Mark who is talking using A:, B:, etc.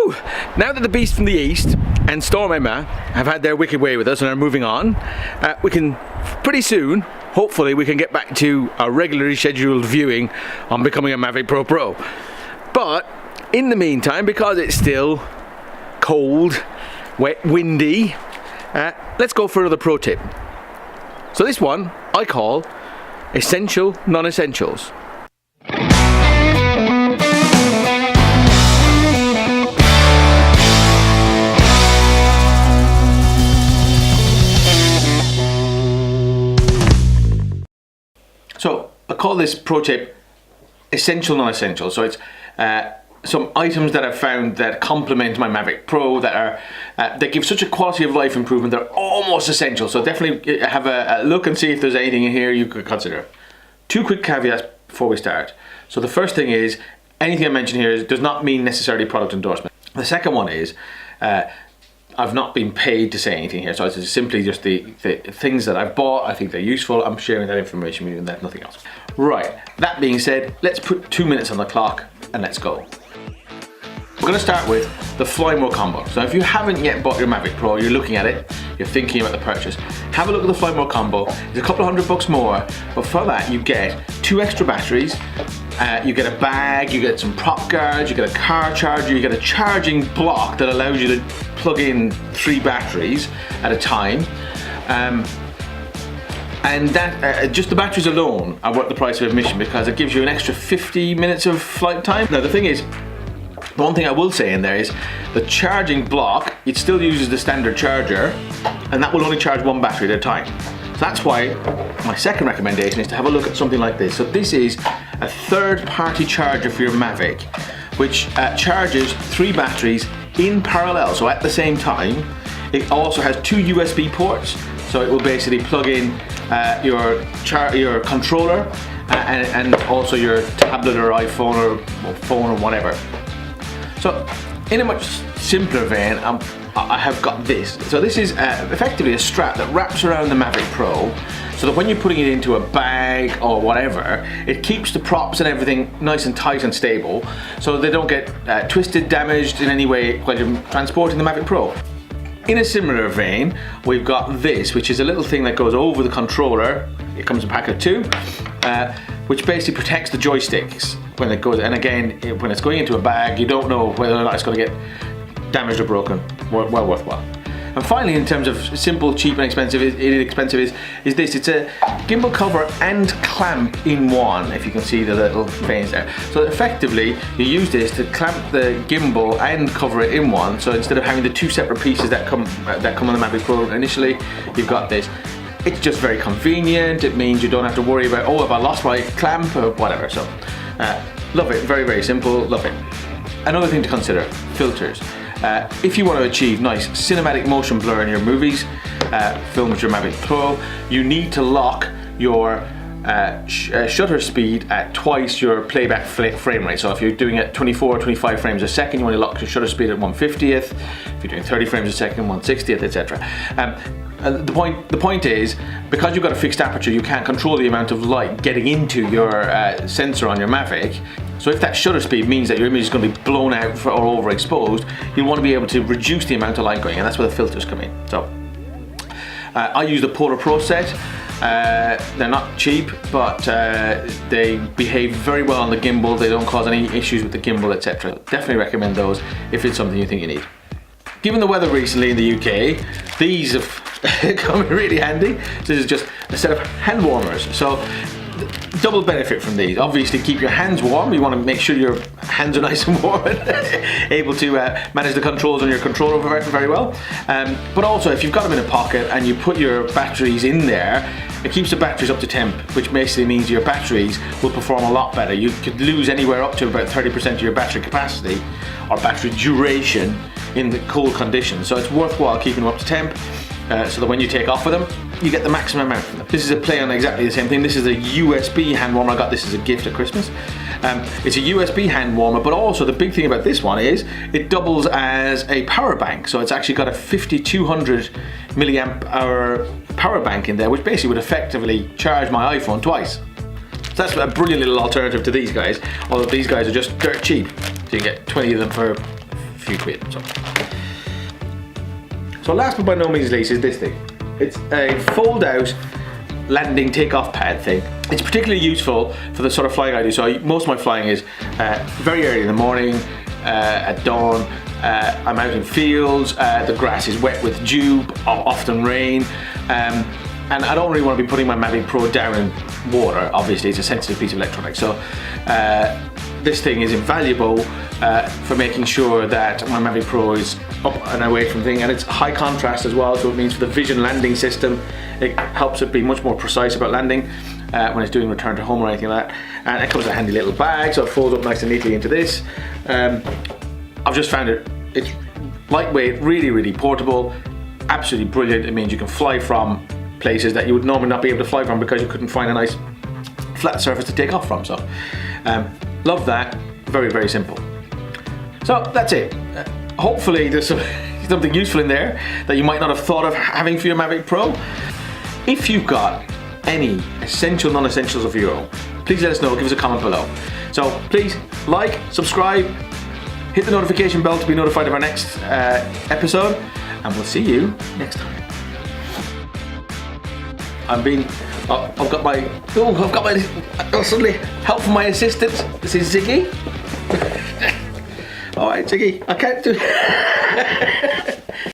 A: Whew! Now that the beast from the east and Storm Emma have had their wicked way with us and are moving on, we can pretty soon, hopefully, we can get back to our regularly scheduled viewing on becoming a Mavic Pro. But in the meantime, because it's still cold, wet, windy, let's go for another pro tip. So this one I call Essential Non-Essentials. So I call this pro tip Essential Non-Essential. So it's some items that I've found that complement my Mavic Pro that are that give such a quality of life improvement. They're almost essential. So definitely have a look and see if there's anything in here you could consider. Two quick caveats before we start. So the first thing is, anything I mention here does not mean necessarily product endorsement. The second one is, I've not been paid to say anything here, so it's simply just the things that I've bought. I think they're useful. I'm sharing that information with you and that, nothing else. Right, that being said, let's put 2 minutes on the clock and let's go. We're going to start with the Flymore Combo. So if you haven't yet bought your Mavic Pro, you're looking at it, you're thinking about the purchase, have a look at the Flymore Combo. It's a couple $100 more, but for that you get 2 extra batteries, you get a bag, you get some prop guards, you get a car charger, you get a charging block that allows you to plug in 3 batteries at a time. And that, just the batteries alone are worth the price of admission because it gives you an extra 50 minutes of flight time. Now the thing is, the one thing I will say in there is the charging block, it still uses the standard charger and that will only charge 1 battery at a time. So that's why my second recommendation is to have a look at something like this. So this is a third-party charger for your Mavic, which charges 3 batteries in parallel, so at the same time. It also has 2 USB ports, so it will basically plug in your controller and also your tablet or iPhone or phone or whatever. So in a much simpler vein, I have got this. So this is effectively a strap that wraps around the Mavic Pro so that when you're putting it into a bag or whatever, it keeps the props and everything nice and tight and stable so they don't get twisted, damaged in any way while you're transporting the Mavic Pro. In a similar vein, we've got this, which is a little thing that goes over the controller. It comes in a pack of 2, which basically protects the joysticks when it goes, and again, when it's going into a bag, you don't know whether or not it's going to get damaged or broken. Well worthwhile. And finally, in terms of simple, cheap and inexpensive is this. It's a gimbal cover and clamp in one, if you can see the little veins there. So effectively, you use this to clamp the gimbal and cover it in one. So instead of having the 2 separate pieces that come on the Mavic Pro initially, you've got this. It's just very convenient. It means you don't have to worry about, oh, have I lost my clamp or whatever. So love it, very, very simple, love it. Another thing to consider, filters. If you want to achieve nice cinematic motion blur in your movies, film with your Mavic Pro, you need to lock your shutter speed at twice your playback frame rate. So if you're doing it 24 or 25 frames a second, you want to lock your shutter speed at 1/50th. If you're doing 30 frames a second, 1/60th, etc. The point is, because you've got a fixed aperture, you can't control the amount of light getting into your sensor on your Mavic. So if that shutter speed means that your image is going to be blown out or overexposed, you'll want to be able to reduce the amount of light going, and that's where the filters come in. So I use the Polar Pro set. They're not cheap, but they behave very well on the gimbal. They don't cause any issues with the gimbal, etc. Definitely recommend those if it's something you think you need. Given the weather recently in the UK, these have come in really handy. This is just a set of hand warmers. So double benefit from these. Obviously keep your hands warm. You want to make sure your hands are nice and warm and able to manage the controls on your controller very well. But also if you've got them in a pocket and you put your batteries in there, it keeps the batteries up to temp, which basically means your batteries will perform a lot better. You could lose anywhere up to about 30% of your battery capacity or battery duration in the cold conditions. So it's worthwhile keeping them up to temp so that when you take off with them, you get the maximum amount from them. This is a play on exactly the same thing. This is a USB hand warmer. I got this as a gift at Christmas. It's a USB hand warmer, but also the big thing about this one is it doubles as a power bank. So it's actually got a 5200 milliamp hour power bank in there, which basically would effectively charge my iPhone twice. So that's a brilliant little alternative to these guys, although these guys are just dirt cheap. So you get 20 of them for few quid. So last but by no means least is this thing. It's a fold out landing takeoff pad thing. It's particularly useful for the sort of flying I do. So most of my flying is very early in the morning, at dawn. I'm out in fields, the grass is wet with dew, often rain, and I don't really want to be putting my Mavic Pro down in water. Obviously it's a sensitive piece of electronics, so this thing is invaluable for making sure that my Mavic Pro is up and away from thing, and it's high contrast as well, so it means for the vision landing system it helps it be much more precise about landing when it's doing return to home or anything like that. And it comes in a handy little bag, so it folds up nice and neatly into this. I've just found it's lightweight, really portable, absolutely brilliant. It means you can fly from places that you would normally not be able to fly from because you couldn't find a nice flat surface to take off from. So love that. Very simple. So that's it. Hopefully there's something useful in there that you might not have thought of having for your Mavic Pro. If you've got any essential non-essentials of your own, please let us know, give us a comment below. So please like, subscribe, hit the notification bell to be notified of our next episode, and we'll see you next time. I've got my suddenly help from my assistant. This is Ziggy. All right, Ziggy, I can't do